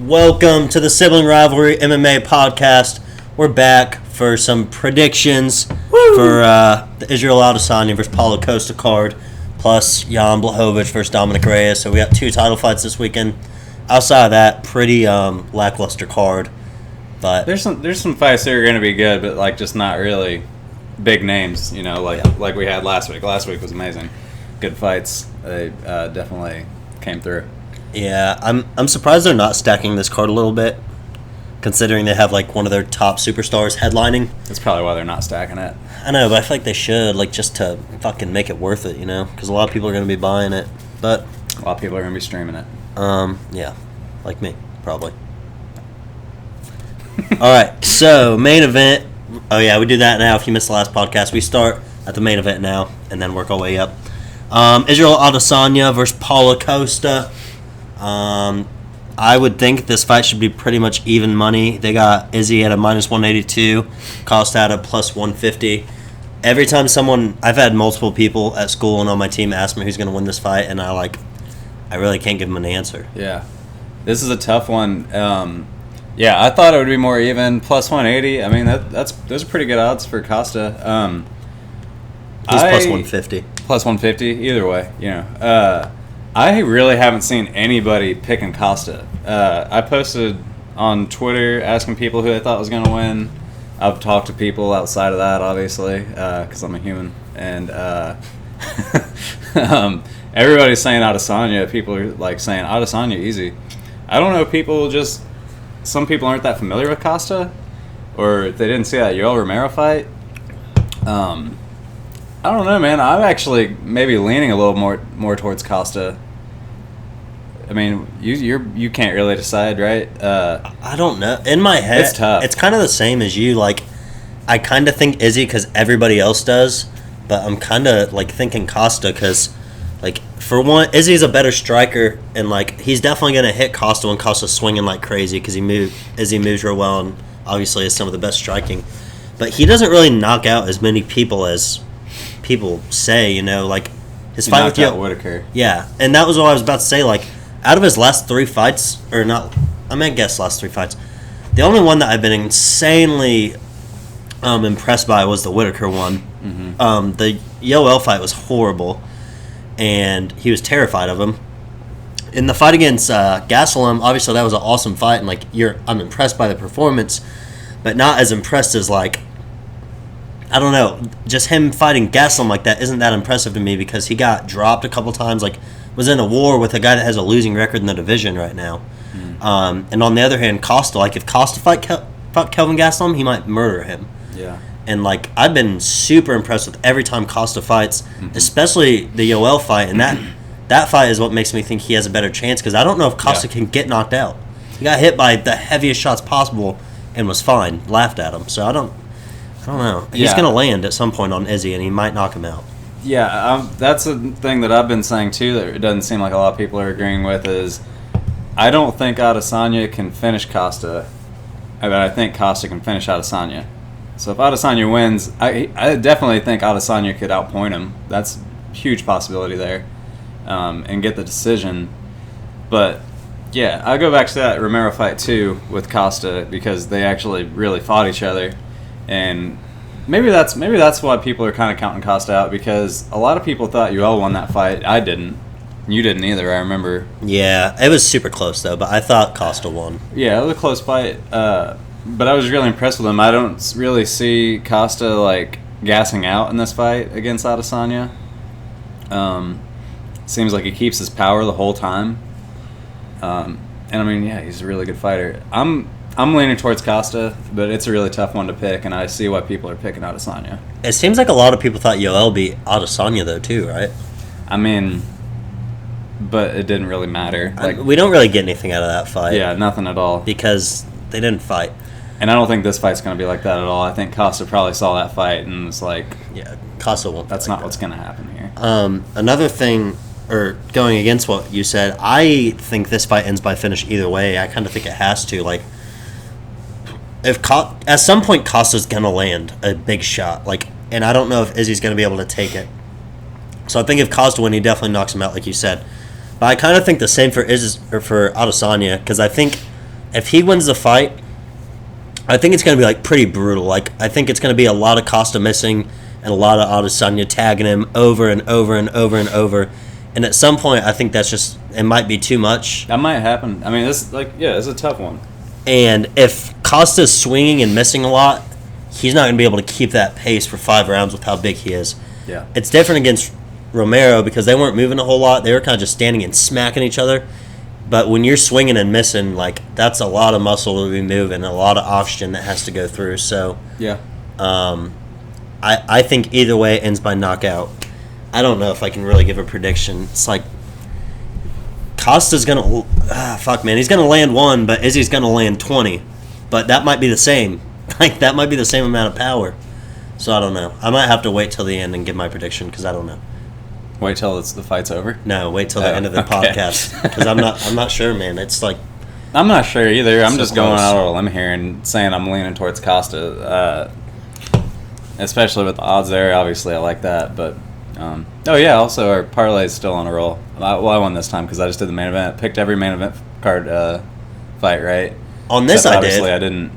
Welcome to the Sibling Rivalry MMA Podcast. We're back for some predictions for the Israel Adesanya versus Paulo Costa card, plus Jan Blachowicz versus Dominic Reyes. So we got 2 title fights this weekend. Outside of that, pretty lackluster card. But there's some fights that are going to be good, but like just not really big names. You know, like we had last week. Last week was amazing. Good fights. They definitely came through. Yeah, I'm surprised they're not stacking this card a little bit, considering they have like one of their top superstars headlining. That's probably why they're not stacking it. I know, but I feel like they should, like, just to fucking make it worth it, you know? Because a lot of people are going to be buying it, but a lot of people are going to be streaming it. Yeah, like me, probably. All right, so main event. Oh yeah, we do that now. If you missed the last podcast, we start at the main event now and then work our way up. Israel Adesanya versus Paulo Costa. I would think this fight should be pretty much even money. They got Izzy at a minus 182, Costa at a plus 150. Every time I've had multiple people at school and on my team ask me who's going to win this fight, and I really can't give them an answer. Yeah, this is a tough one. Yeah, I thought it would be more even, plus 180. I mean, those are pretty good odds for Costa. He's plus 150. Plus 150, either way, you know. I really haven't seen anybody picking Costa. I posted on Twitter asking people who they thought was going to win. I've talked to people outside of that, obviously, because I'm a human. And everybody's saying Adesanya. People are like saying Adesanya easy. I don't know, some people aren't that familiar with Costa, or they didn't see that Yoel Romero fight. I don't know, man. I'm actually maybe leaning a little more towards Costa. I mean, you can't really decide, right? I don't know. In my head, it's tough. It's kind of the same as you. Like, I kind of think Izzy because everybody else does, but I'm kind of like thinking Costa because, like, for one, Izzy's a better striker, and like he's definitely gonna hit Costa when Costa's swinging like crazy because Izzy moves real well and obviously has some of the best striking, but he doesn't really knock out as many people as people say, you know, like his fight with Whitaker. Yeah, and that was what I was about to say. Like, out of his last 3 fights, or not, I mean, I guess last 3 fights, the only one that I've been insanely impressed by was the Whitaker one. Mm-hmm. The Yoel fight was horrible, and he was terrified of him. In the fight against Gastelum, obviously that was an awesome fight, and like I'm impressed by the performance, but not as impressed as like, I don't know, just him fighting Gastelum like that isn't that impressive to me because he got dropped a couple times, like was in a war with a guy that has a losing record in the division right now. And on the other hand, Costa, like if Costa fought Kelvin Gastelum, he might murder him. Yeah. And like I've been super impressed with every time Costa fights, especially the Yoel fight, and that fight is what makes me think he has a better chance because I don't know if Costa can get knocked out. He got hit by the heaviest shots possible and was fine, laughed at him. So I don't know. He's going to land at some point on Izzy, and he might knock him out. Yeah, that's a thing that I've been saying, too, that it doesn't seem like a lot of people are agreeing with, is I don't think Adesanya can finish Costa, but I think Costa can finish Adesanya. So if Adesanya wins, I definitely think Adesanya could outpoint him. That's a huge possibility there, and get the decision. But, yeah, I'll go back to that Romero fight, too, with Costa, because they actually really fought each other. And maybe that's why people are kind of counting Costa out, because a lot of people thought Yoel won that fight. I didn't. You didn't either, I remember. Yeah, it was super close, though, but I thought Costa won. Yeah, it was a close fight, but I was really impressed with him. I don't really see Costa, like, gassing out in this fight against Adesanya. Seems like he keeps his power the whole time. And, I mean, yeah, he's a really good fighter. I'm leaning towards Costa, but it's a really tough one to pick, and I see why people are picking Adesanya. It seems like a lot of people thought Yoel beat Adesanya, though, too, right? I mean, but it didn't really matter. Like, we don't really get anything out of that fight. Yeah, nothing at all. Because they didn't fight. And I don't think this fight's going to be like that at all. I think Costa probably saw that fight and was like, yeah, Costa won't. That's not what's going to happen here. Another thing, or going against what you said, I think this fight ends by finish either way. I kind of think it has to. Like, at some point Costa's gonna land a big shot, like, and I don't know if Izzy's gonna be able to take it. So I think if Costa wins, he definitely knocks him out, like you said. But I kind of think the same for Adesanya, because I think if he wins the fight, I think it's going to be like pretty brutal. Like I think it's going to be a lot of Costa missing and a lot of Adesanya tagging him over and over and over and over. And at some point, I think that's just it might be too much. That might happen. I mean, it's a tough one. And if Costa's swinging and missing a lot, he's not going to be able to keep that pace for 5 rounds with how big he is. Yeah. It's different against Romero because they weren't moving a whole lot. They were kind of just standing and smacking each other. But when you're swinging and missing, like that's a lot of muscle to be moving, a lot of oxygen that has to go through. So yeah, I think either way it ends by knockout. I don't know if I can really give a prediction. It's like Costa's gonna he's gonna land 1, but Izzy's gonna land 20. But that might be the same. Like that might be the same amount of power. So I don't know. I might have to wait till the end and give my prediction because I don't know. Wait till the fight's over? No, wait till the end of the podcast because I'm not sure, man. It's like I'm not sure either. I'm just going close. out on a limb here and saying I'm leaning towards Costa, especially with the odds there. Obviously, I like that, but also our parlay is still on a roll. I won this time because I just did the main event. Picked every main event card fight right. On this, Except I obviously did. I didn't.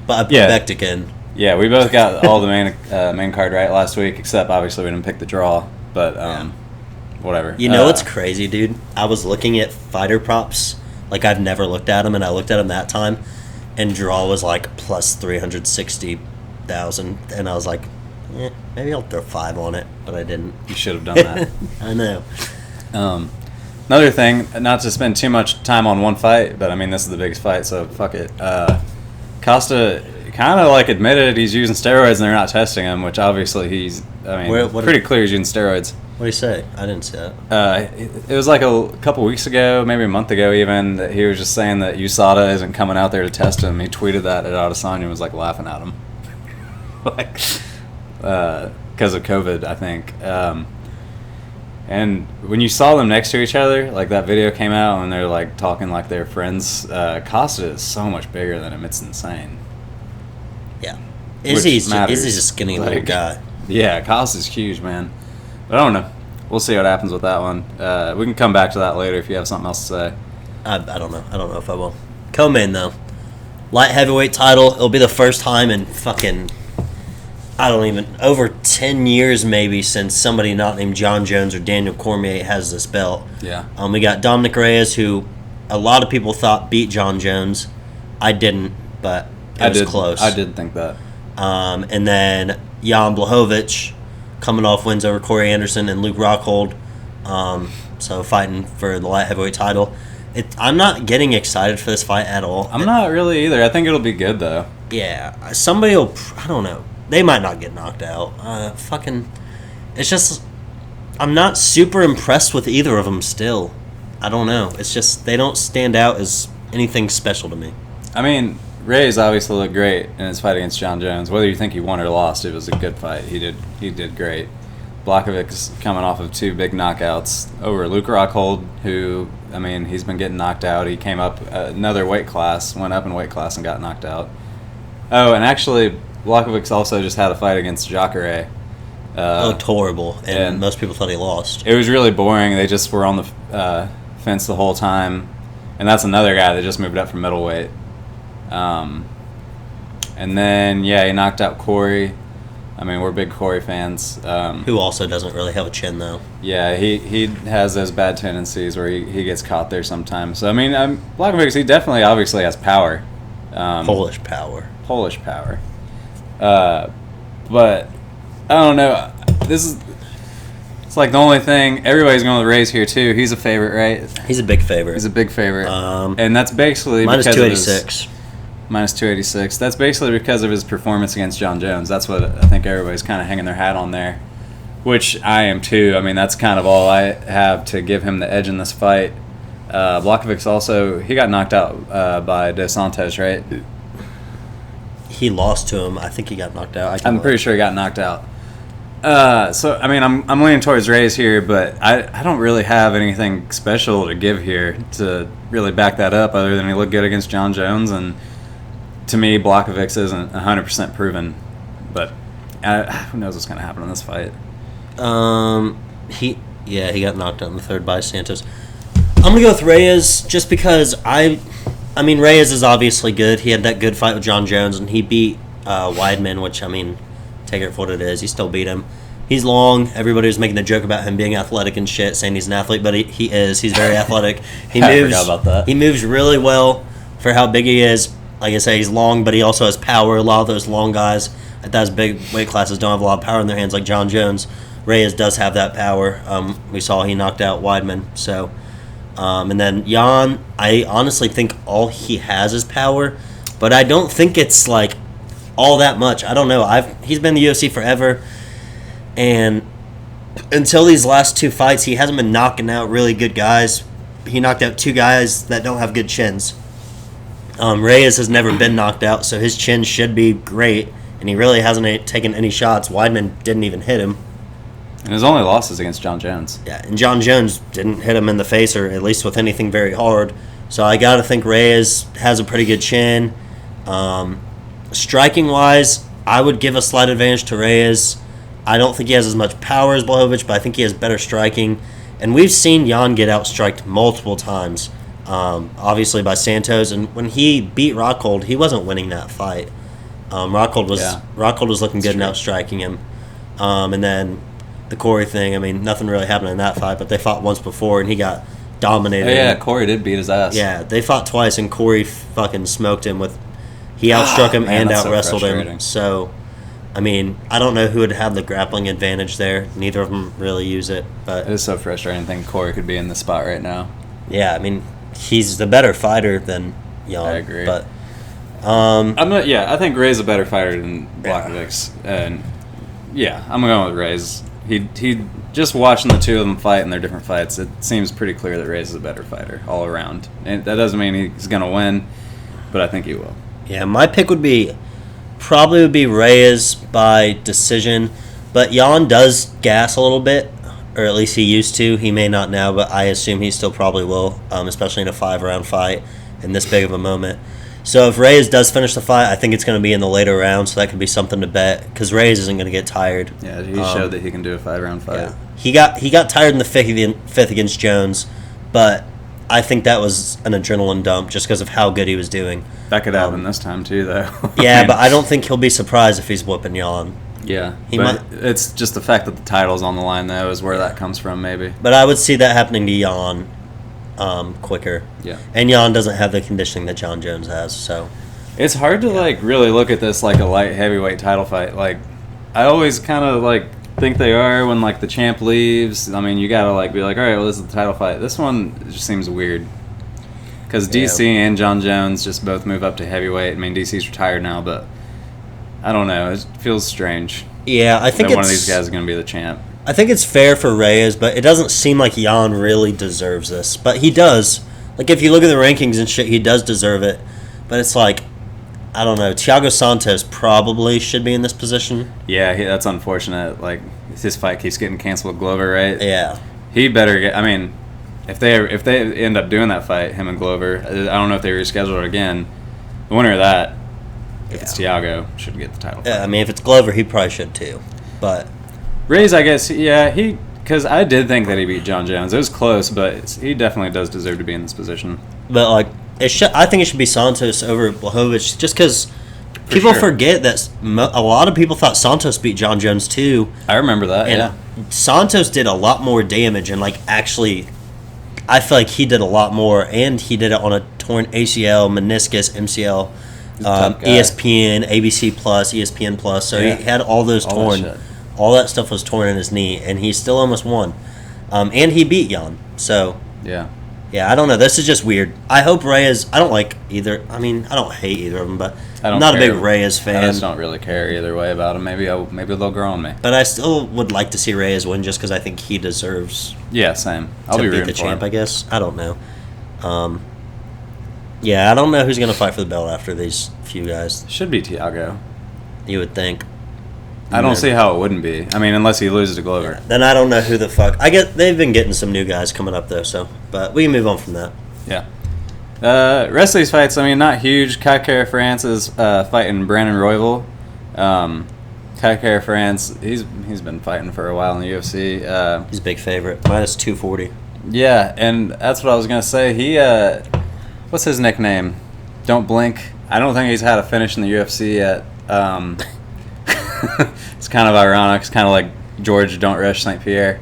But I picked again. Yeah, we both got all the main card right last week, except obviously we didn't pick the draw. But whatever. You know what's crazy, dude? I was looking at fighter props like I've never looked at them, and I looked at them that time, and draw was like plus 360,000, and I was like, maybe I'll throw 5 on it, but I didn't. You should have done that. I know. Another thing, not to spend too much time on one fight, but I mean this is the biggest fight, so fuck it. Costa kind of like admitted he's using steroids and they're not testing him, which obviously pretty clear he's using steroids. What do you say? I didn't see that. It was like a couple weeks ago, maybe a month ago even, that he was just saying that USADA isn't coming out there to test him. He tweeted that at Adesanya and was like laughing at him. Because of COVID, I think. And when you saw them next to each other, like that video came out and they're like talking like they're friends, Costa is so much bigger than him. It's insane. Yeah. Izzy's a skinny little guy. Yeah, Costa's huge, man. But I don't know. We'll see what happens with that one. We can come back to that later if you have something else to say. I don't know. I don't know if I will. Co-main, though. Light heavyweight title. It'll be the first time in fucking, over 10 years maybe since somebody not named John Jones or Daniel Cormier has this belt. Yeah. We got Dominic Reyes, who a lot of people thought beat John Jones. I didn't, but it was close. I did think that. And then Jan Blachowicz coming off wins over Corey Anderson and Luke Rockhold. So fighting for the light heavyweight title. I'm not getting excited for this fight at all. I'm not really either. I think it'll be good, though. Yeah. Somebody will... I don't know. They might not get knocked out. It's just... I'm not super impressed with either of them still. I don't know. It's just they don't stand out as anything special to me. I mean, Reyes obviously looked great in his fight against John Jones. Whether you think he won or lost, it was a good fight. He did great. Blachowicz coming off of 2 big knockouts over Luke Rockhold, who, I mean, he's been getting knocked out. He came up another weight class, went up in weight class and got knocked out. Oh, and actually, Blachowicz also just had a fight against Jacare. Looked horrible, and most people thought he lost. It was really boring. They just were on the fence the whole time. And that's another guy that just moved up from middleweight. And then, he knocked out Corey. I mean, we're big Corey fans. Who also doesn't really have a chin, though. Yeah, he has those bad tendencies where he gets caught there sometimes. So, I mean, Blachowicz, he definitely obviously has power. Polish power. But, I don't know. It's like the only thing. Everybody's going with Reyes here, too. He's a favorite, right? He's a big favorite. He's a big favorite. And that's basically minus because 286. Minus 286. That's basically because of his performance against John Jones. That's what I think everybody's kind of hanging their hat on there, which I am too. I mean, that's kind of all I have to give him the edge in this fight. Blachowicz also, he got knocked out by Dos Santos, right? He lost to him. I think he got knocked out. I'm pretty sure he got knocked out. So, I mean, I'm leaning towards Reyes here, but I don't really have anything special to give here to really back that up other than he looked good against John Jones, and to me, Blachowicz isn't 100% proven, but who knows what's going to happen in this fight. He got knocked out in the third by Santos. I'm going to go with Reyes just because I I mean, Reyes is obviously good. He had that good fight with John Jones, and he beat Weidman, which, I mean, take it for what it is. He still beat him. He's long. Everybody was making the joke about him being athletic and shit, saying he's an athlete, but he is. He's very athletic. He I moves. forgot about that. He moves really well for how big he is. Like I say, he's long, but he also has power. A lot of those long guys at those big weight classes don't have a lot of power in their hands, like John Jones. Reyes does have that power. We saw he knocked out Weidman. So, and then Jan, I honestly think all he has is power, but I don't think it's like all that much. I don't know. He's been in the UFC forever. And until these last two fights, he hasn't been knocking out really good guys. He knocked out two guys that don't have good chins. Reyes has never been knocked out, so his chin should be great, and he really hasn't taken any shots. Weidman didn't even hit him. And his only loss is against John Jones. Yeah, and John Jones didn't hit him in the face, or at least with anything very hard. So I got to think Reyes has a pretty good chin. Striking-wise, I would give a slight advantage to Reyes. I don't think he has as much power as Blachowicz, but I think he has better striking. And we've seen Jan get outstriked multiple times, obviously by Santos. And when he beat Rockhold, he wasn't winning that fight. Rockhold was looking good and outstriking him. And then the Corey thing, I mean, nothing really happened in that fight, but they fought once before, and he got dominated. Oh, yeah, Corey did beat his ass. Yeah, they fought twice, and Corey fucking smoked him with... He outstruck him and out-wrestled him. So... I mean, I don't know who would have the grappling advantage there. Neither of them really use it. But it is so frustrating to think Corey could be in this spot right now. Yeah, I mean, he's the better fighder than Jan. I agree. But I think Rey's a better fighter than Blachowicz. And yeah, I'm going with Rey's. He just watching the two of them fight in their different fights, it seems pretty clear that Rey's is a better fighter all around. And that doesn't mean he's going to win, but I think he will. Yeah, my pick would be Reyes by decision, but Jan does gas a little bit, or at least he used to. He may not now, but I assume he still probably will, especially in a 5-round fight in this big of a moment. So if Reyes does finish the fight, I think it's going to be in the later rounds, so that could be something to bet, because Reyes isn't going to get tired. Yeah, he showed that he can do a 5-round fight. Yeah. He got tired in the fifth against Jones, but I think that was an adrenaline dump just because of how good he was doing. That could happen this time too, though. Yeah, but I don't think he'll be surprised if he's whooping Jan. Yeah, it's just the fact that the title's on the line, though, is where that comes from, maybe. But I would see that happening to Jan quicker. Yeah. And Jan doesn't have the conditioning that John Jones has, so... It's hard to, really look at this like a light heavyweight title fight. Like, I always kind of, think they are when, the champ leaves. I mean, you gotta, be like, all right, well, this is the title fight. This one just seems weird. Because DC and John Jones just both move up to heavyweight. I mean, DC's retired now, but I don't know. It feels strange. Yeah, I think one of these guys is going to be the champ. I think it's fair for Reyes, but it doesn't seem like Jan really deserves this. But he does. If you look at the rankings and shit, he does deserve it. But it's I don't know. Thiago Santos probably should be in this position. Yeah, that's unfortunate. His fight keeps getting canceled with Glover, right? Yeah. He better get... I mean... If they end up doing that fight, him and Glover, I don't know if they reschedule it again. The winner of that, if it's Thiago, should get the title. Yeah, I mean, if it's Glover, he probably should too. But Reyes, I guess, because I did think that he beat John Jones. It was close, but he definitely does deserve to be in this position. But I think it should be Santos over Blachowicz, just because people forget that a lot of people thought Santos beat John Jones too. I remember that. And Santos did a lot more damage and actually. I feel like he did a lot more, and he did it on a torn ACL, meniscus, MCL, ESPN, ABC Plus, ESPN Plus. So he had all those torn. All that stuff was torn in his knee, and he still almost won. And he beat Jan. So yeah, I don't know. This is just weird. I hope Reyes. I don't like either. I mean, I don't hate either of them, but I'm not a big Reyes fan. I just don't really care either way about him. Maybe they'll grow on me. But I still would like to see Reyes win, just because I think he deserves. Yeah, same. I'll be to rooting beat the for champ. him. I guess I don't know. Yeah, I don't know who's gonna fight for the belt after these few guys. Should be Thiago. You would think. I don't see how it wouldn't be. I mean, unless he loses to Glover. Yeah, then I don't know who the fuck. I get they've been getting some new guys coming up though, so but we can move on from that. Yeah. Rest of these fights, I mean, not huge. Kai Kara France is fighting Brandon Royval. Kai Kara France, he's been fighting for a while in the UFC. He's a big favorite. -240. Yeah, and that's what I was gonna say. He what's his nickname? don't blink. I don't think he's had a finish in the UFC yet. It's kind of ironic. It's kind of like George Don't Rush St. Pierre.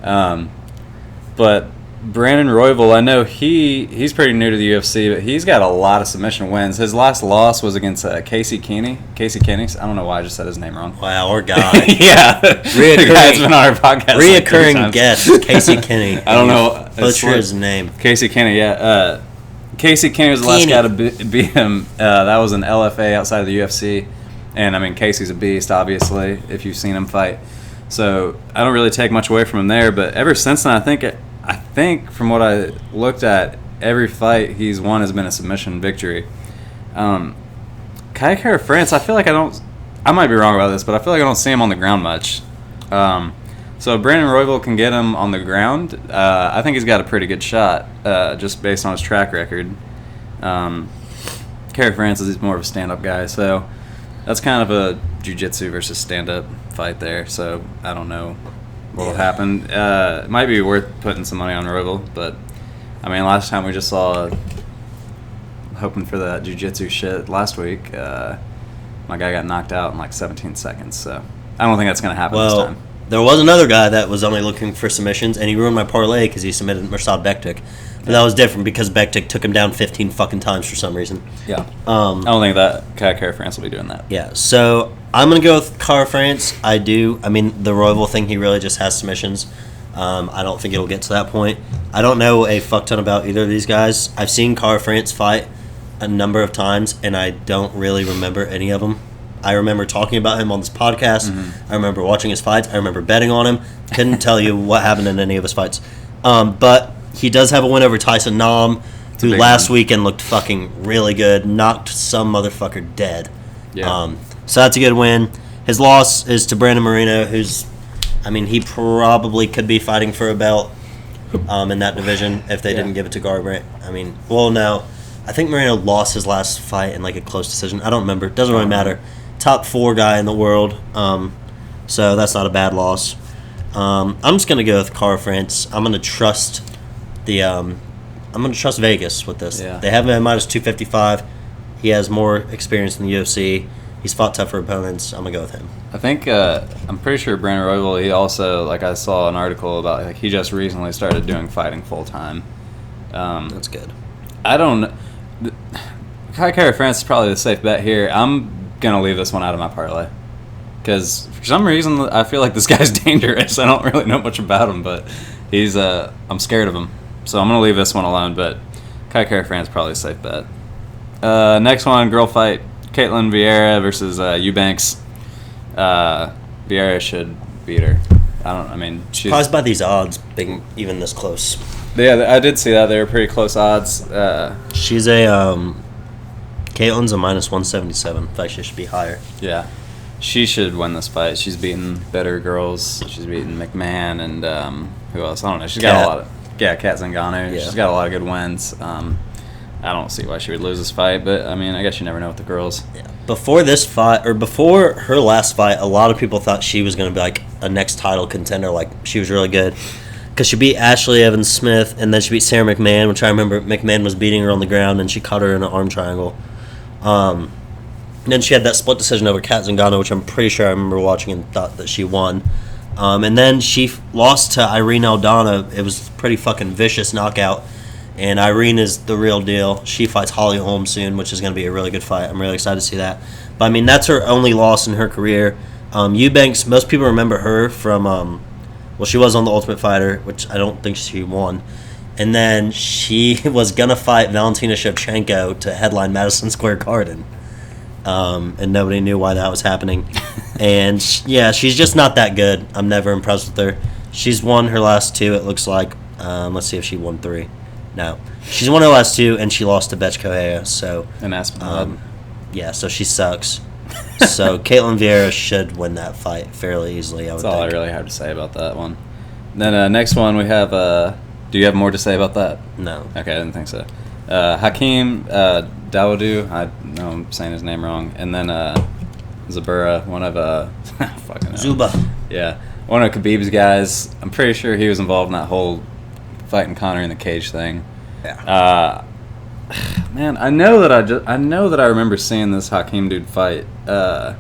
But Brandon Royval, I know he's pretty new to the UFC, but he's got a lot of submission wins. His last loss was against Casey Kenny. Casey Kenny. I don't know why I just said his name wrong. Wow, our guy. Yeah. The guy's been on our podcast. Reoccurring guest, Casey Kenny. I don't know. Butcher his name. Casey Kenny, yeah. Casey Kenny was the last guy to beat him. That was an LFA outside of the UFC. And, I mean, Casey's a beast, obviously, if you've seen him fight. So I don't really take much away from him there. But ever since then, I think from what I looked at, every fight he's won has been a submission victory. Kai Kara France, I feel like I might be wrong about this, but I feel like I don't see him on the ground much. So Brandon Royval can get him on the ground. I think he's got a pretty good shot, just based on his track record. Kara France is more of a stand-up guy, so that's kind of a jiu-jitsu versus stand-up fight there. So I don't know what will happen. It might be worth putting some money on Royval, but I mean, last time we just saw, hoping for that jiu-jitsu shit last week, my guy got knocked out in like 17 seconds, so I don't think that's going to happen this time. There was another guy that was only looking for submissions, and he ruined my parlay because he submitted Mirsad Bektik. But that was different because Bektik took him down 15 fucking times for some reason. Yeah. I don't think that Kara France will be doing that. Yeah, so I'm going to go with Kara France. I mean, the Royval thing, he really just has submissions. I don't think it'll get to that point. I don't know a fuck ton about either of these guys. I've seen Kara France fight a number of times, and I don't really remember any of them. I remember talking about him on this podcast. Mm-hmm. I remember watching his fights. I remember betting on him. Couldn't tell you what happened in any of his fights. But he does have a win over Tyson Nam, who last weekend looked fucking really good. Knocked some motherfucker dead. Yeah. So that's a good win. His loss is to Brandon Moreno, he probably could be fighting for a belt in that division if they didn't give it to Garbrandt. No. I think Moreno lost his last fight in like a close decision. I don't remember. It doesn't really matter. Top 4 guy in the world. So that's not a bad loss. I'm just gonna go with Kara France. I'm gonna trust Vegas with this. Yeah. They have him at minus 255. He has more experience in the UFC. He's fought tougher opponents. I'm gonna go with him. I think I'm pretty sure Brandon Royval. He also, like, I saw an article about, like, he just recently started doing fighting full time. That's good. I don't. Kai Kara France is probably the safe bet here. I'm gonna leave this one out of my parlay because for some reason I feel like this guy's dangerous. I don't really know much about him, but he's I'm scared of him, so I'm gonna leave this one alone. But Kai Kara France is probably a safe bet. Next one, girl fight: Caitlin Vieira versus Eubanks. Vieira should beat her. She's surprised by these odds being even this close. Yeah, I did see that. They were pretty close odds. She's Caitlin's a minus 177. In fact, she should be higher. Yeah. She should win this fight. She's beaten better girls. She's beaten McMahon and who else? I don't know. She's got a lot of... Yeah, Kat Zingano. Yeah. She's got a lot of good wins. I don't see why she would lose this fight, but, I guess you never know with the girls. Yeah. Before this fight, or before her last fight, a lot of people thought she was going to be, like, a next title contender. Like, she was really good. Because she beat Ashley Evans Smith, and then she beat Sarah McMahon, which I remember McMahon was beating her on the ground, and she caught her in an arm triangle. And then she had that split decision over Kat Zingano, which I'm pretty sure I remember watching and thought that she won. And then she lost to Irene Aldana. It was a pretty fucking vicious knockout. And Irene is the real deal. She fights Holly Holm soon, which is going to be a really good fight. I'm really excited to see that. But, that's her only loss in her career. Eubanks, most people remember her from... she was on The Ultimate Fighter, which I don't think she won. And then she was going to fight Valentina Shevchenko to headline Madison Square Garden. And nobody knew why that was happening. And, she's just not that good. I'm never impressed with her. She's won her last 2, it looks like. Let's see if she won 3. No. She's won her last 2, and she lost to Betch Correa. So, and Aspen. So she sucks. So Caitlin Vieira should win that fight fairly easily, I would think. That's all I really have to say about that one. Then next one we have, do you have more to say about that? No. Okay, I didn't think so. Hakeem Dawodu, I know I'm saying his name wrong, and then Zabura, one of, fucking hell. Zuba. Yeah, one of Khabib's guys. I'm pretty sure he was involved in that whole fighting Conor in the cage thing. Yeah. Man, I know that I remember seeing this Hakeem dude fight, and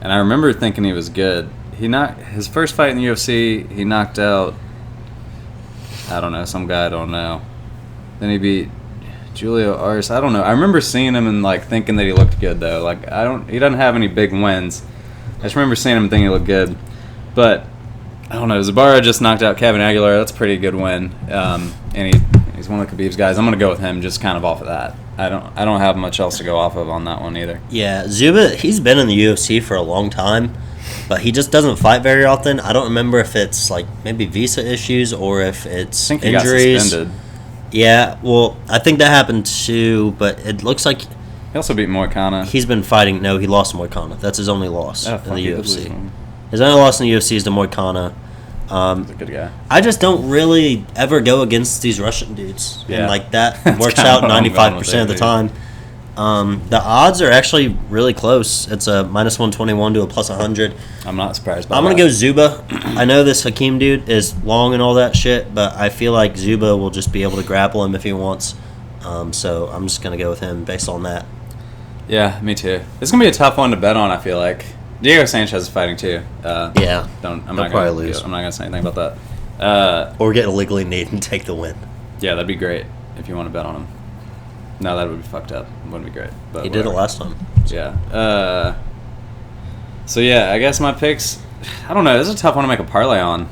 I remember thinking he was good. His first fight in the UFC, he knocked out, I don't know, some guy I don't know. Then he beat Julio Ars. I don't know. I remember seeing him and like thinking that he looked good though. Like he doesn't have any big wins. I just remember seeing him and thinking he looked good. But I don't know. Zabara just knocked out Kevin Aguilar. That's a pretty good win. And he's one of Khabib's guys. I'm gonna go with him just kind of off of that. I don't have much else to go off of on that one either. Yeah, Zuba, he's been in the UFC for a long time, but he just doesn't fight very often. I don't remember if it's like maybe visa issues or if it's I think he injuries. got suspended. Yeah, well, I think that happened too, but it looks like He also beat Moicano. he's been fighting. No, he lost to Moicano. That's his only loss in the he did lose UFC. one. His only loss in the UFC is to Moicano. He's a good guy. I just don't really ever go against these Russian dudes. Yeah. And like that That's works kinda out what I'm going 95% with of the there, time. The odds are actually really close. It's a minus 121 to a plus 100. I'm not surprised by I'm that. going to go Zuba. I know this Hakeem dude is long and all that shit, but I feel like Zuba will just be able to grapple him if he wants. So I'm just going to go with him based on that. Yeah, me too. It's going to be a tough one to bet on, I feel like. Diego Sanchez is fighting too. Yeah. I'm He'll not probably gonna lose. I'm not going to say anything about that. Or get illegally kneed and take the win. Yeah, that'd be great if you want to bet on him. No, that would be fucked up. It wouldn't be great. But He did it whatever. last time. Yeah. So yeah, I guess my picks. I don't know. This is a tough one to make a parlay on.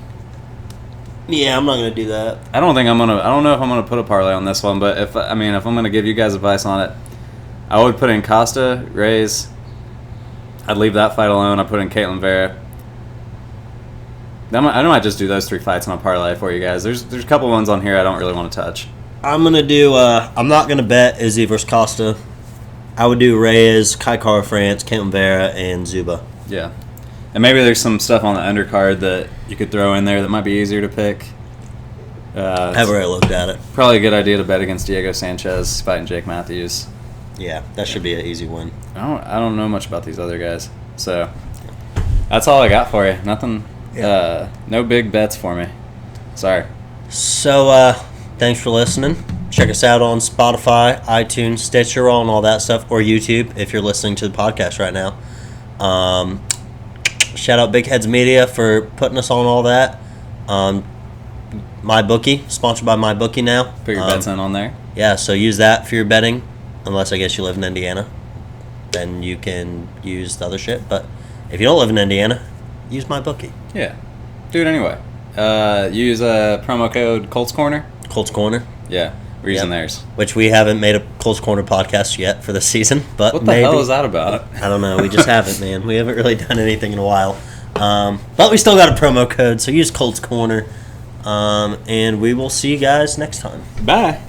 Yeah, I'm not going to do that. I don't know if I'm gonna put a parlay on this one. But if I'm gonna give you guys advice on it, I would put in Costa, Reyes. I'd leave that fight alone. I put in Caitlin Vera. I might just do those 3 fights on a parlay for you guys. There's a couple ones on here I don't really want to touch. I'm going to do, I'm not going to bet Izzy versus Costa. I would do Reyes, Kai Kara France, Caitlin Vera, and Zuba. Yeah. And maybe there's some stuff on the undercard that you could throw in there that might be easier to pick. I've already looked at it. Probably a good idea to bet against Diego Sanchez fighting Jake Matthews. Yeah, that should be an easy win. I don't know much about these other guys. So that's all I got for you. Nothing. Yeah. No big bets for me. Sorry. So, thanks for listening. Check us out on Spotify, iTunes, Stitcher, on all that stuff, or YouTube if you're listening to the podcast right now. Shout out Big Heads Media for putting us on all that. MyBookie, sponsored by MyBookie now. Put your bets in on there. Yeah, so use that for your betting, unless I guess you live in Indiana. Then you can use the other shit. But if you don't live in Indiana, use MyBookie. Yeah. Do it anyway. Use promo code Colts Corner. Colts Corner. Yeah. We're using Yep. theirs. Which we haven't made a Colts Corner podcast yet for this season, but What the maybe. hell is that about? I don't know. We just haven't, man. We haven't really done anything in a while. But we still got a promo code, so use Colts Corner. And we will see you guys next time. Bye.